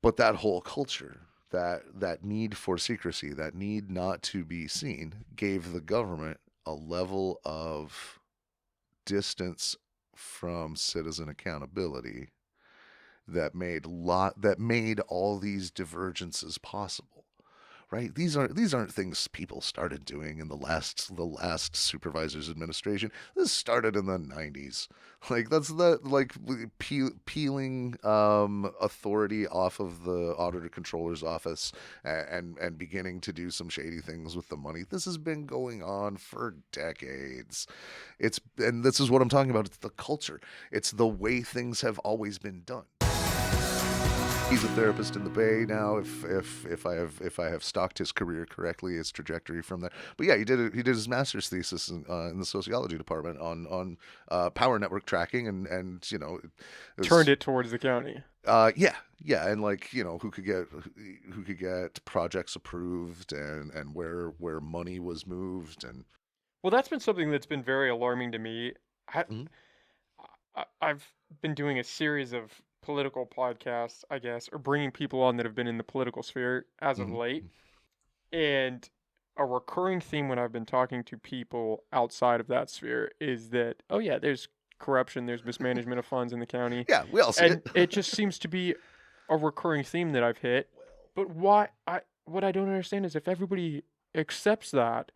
But that whole culture, that need for secrecy, that need not to be seen, gave the government a level of distance from citizen accountability that made all these divergences possible. Right? These aren't things people started doing in the last supervisor's administration. This started in the 90s. Like that's the like peeling authority off of the auditor controller's office and beginning to do some shady things with the money. This has been going on for decades. And this is what I'm talking about. It's the culture. It's the way things have always been done. He's a therapist in the Bay now. If I have stalked his career correctly, his trajectory from there. But yeah, he did his master's thesis in the sociology department on power network tracking and it Turned was it towards the county. yeah, and like who could get projects approved and where money was moved and Well, that's been something that's been very alarming to me. I, mm, I've been doing a series of political podcasts, I guess, or bringing people on that have been in the political sphere as of mm, late. And a recurring theme when I've been talking to people outside of that sphere is that, oh, yeah, there's corruption, there's mismanagement of funds in the county. yeah, we all see And it. it just seems to be a recurring theme that I've hit. But what I don't understand is if everybody accepts that,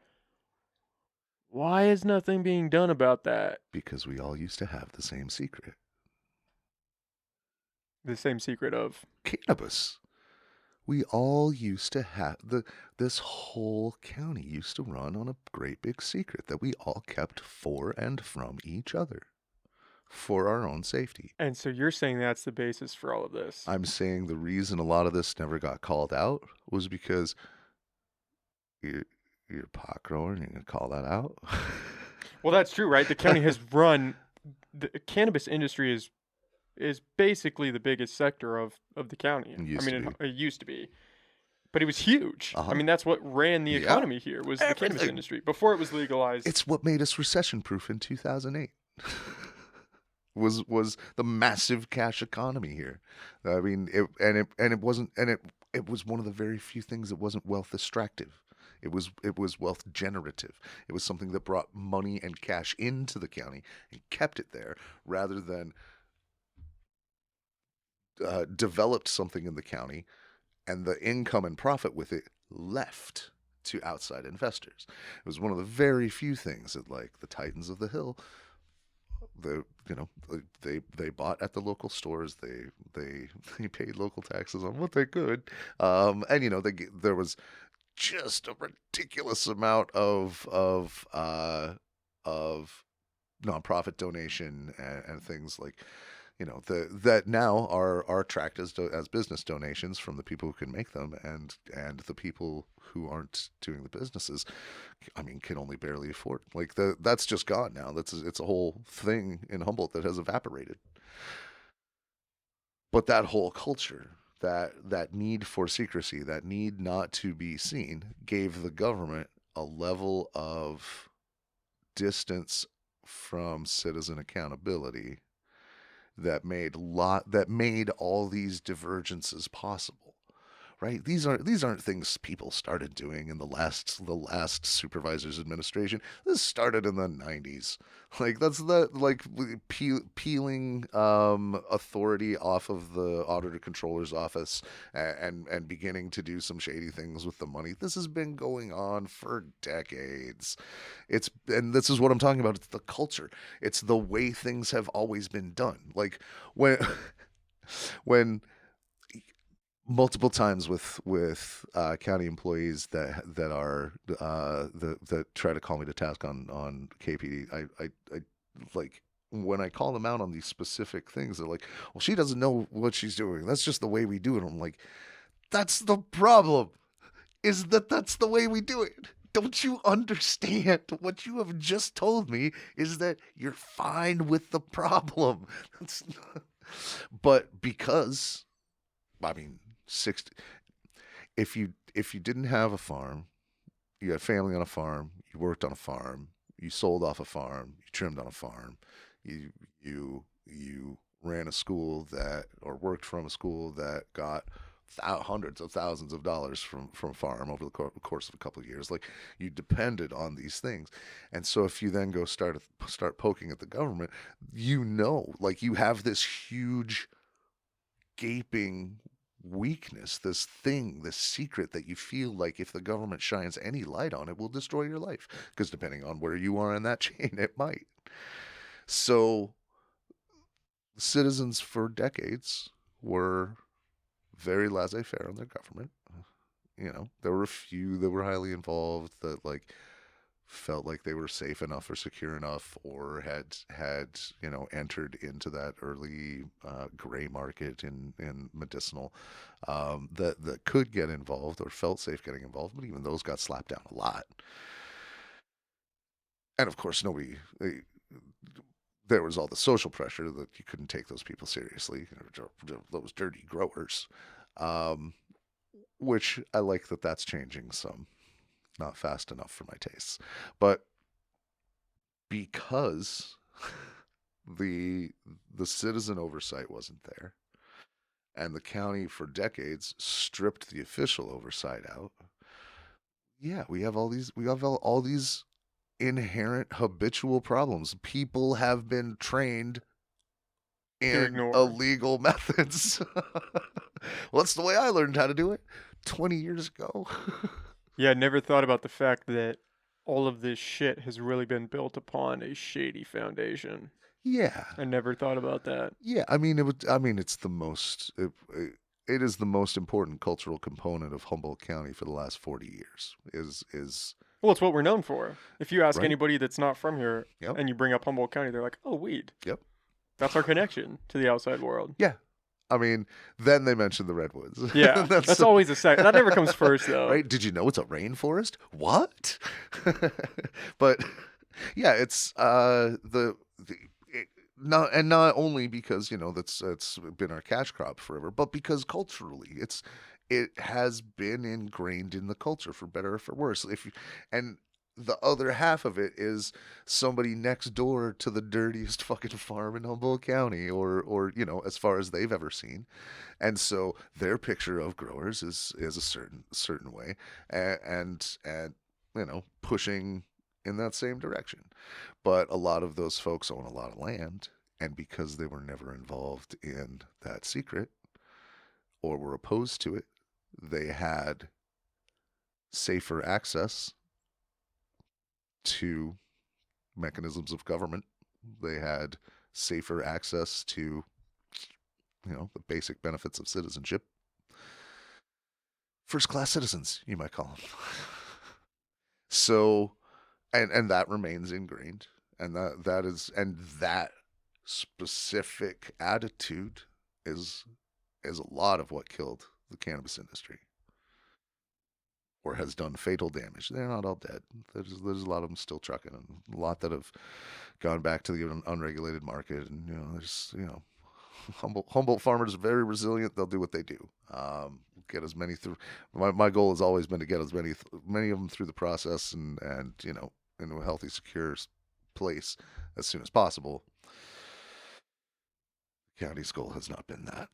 why is nothing being done about that? Because we all used to have the same secret. The same secret of. Cannabis. We all used to have this whole county used to run on a great big secret that we all kept for and from each other for our own safety. And so you're saying that's the basis for all of this. I'm saying the reason a lot of this never got called out was because you're a pot grower and you're gonna call that out. Well, that's true, right? The county has run the cannabis industry is basically the biggest sector of the county. It I used to mean, be. it used to be, but it was huge. I Uh-huh. mean, that's what ran the Yeah. economy here was the cannabis Everything. industry before it was legalized. It's what made us recession proof in 2008. was the massive cash economy here. I mean, it wasn't, and it was one of the very few things that wasn't wealth extractive. It was wealth generative. It was something that brought money and cash into the county and kept it there, rather than developed something in the county and the income and profit with it left to outside investors. It was one of the very few things that, like the Titans of the Hill, they bought at the local stores. They paid local taxes on what they could, and there was just a ridiculous amount of nonprofit donation and things like that now are tracked as business donations from the people who can make them, and the people who aren't doing the businesses, I mean, can only barely afford. Like that's just gone now. It's a whole thing in Humboldt that has evaporated. But that whole culture, that need for secrecy, that need not to be seen, gave the government a level of distance from citizen accountability that made all these divergences possible. Right? These aren't things people started doing in the last supervisor's administration. This started in the 90s. Like that's the like peeling authority off of the auditor controller's office and beginning to do some shady things with the money. This has been going on for decades. And this is what I'm talking about. It's the culture. It's the way things have always been done. Like when when multiple times with county employees that are that try to call me to task on KPD. I like when I call them out on these specific things. They're like, "Well, she doesn't know what she's doing. That's just the way we do it." I'm like, "That's the problem. Is that's the way we do it." Don't you understand? What you have just told me is that you're fine with the problem. That's not... But because, I mean, 60, if you didn't have a farm, you had family on a farm, you worked on a farm, you sold off a farm, you trimmed on a farm, you ran a school that or worked from a school that got hundreds of thousands of dollars from farm over the course of a couple of years. Like, you depended on these things, and so if you then go start poking at the government, like, you have this huge gaping weakness, this thing, this secret that you feel like if the government shines any light on it, will destroy your life. Because depending on where you are in that chain, it might. So citizens for decades were very laissez-faire on their government. There were a few that were highly involved that, like, felt like they were safe enough or secure enough, or had entered into that early gray market in medicinal, that could get involved or felt safe getting involved, but even those got slapped down a lot. And of course, there was all the social pressure that you couldn't take those people seriously, those dirty growers, which I like that's changing some. Not fast enough for my tastes, but because the citizen oversight wasn't there, and the county for decades stripped the official oversight out. Yeah, we have all these inherent habitual problems. People have been trained in illegal methods. Well, that's the way I learned how to do it 20 years ago. Yeah, I never thought about the fact that all of this shit has really been built upon a shady foundation. Yeah, I never thought about that. Yeah, I mean, it's the most. It is the most important cultural component of Humboldt County for the last 40 years. Well, it's what we're known for. If you ask Right? anybody that's not from here Yep. and you bring up Humboldt County, they're like, "Oh, weed." Yep. That's our connection to the outside world. Yeah. I mean, then they mentioned the redwoods. Yeah, that's always a second. That never comes first, though. Right? Did you know it's a rainforest? What? But yeah, it's not only because that's been our cash crop forever, but because culturally it has been ingrained in the culture, for better or for worse. And the other half of it is somebody next door to the dirtiest fucking farm in Humboldt County, or as far as they've ever seen, and so their picture of growers is a certain way, and pushing in that same direction. But a lot of those folks own a lot of land, and because they were never involved in that secret or were opposed to it, they had safer access to mechanisms of government. They had safer access to the basic benefits of citizenship. First class citizens, you might call them. So, and that remains ingrained, and that specific attitude is a lot of what killed the cannabis industry, or has done fatal damage. They're not all dead. There's a lot of them still trucking, and a lot that have gone back to the unregulated market. And there's Humboldt farmers are very resilient. They'll do what they do. Get as many through. My goal has always been to get as many of them through the process, and into a healthy, secure place as soon as possible. The county's goal has not been that.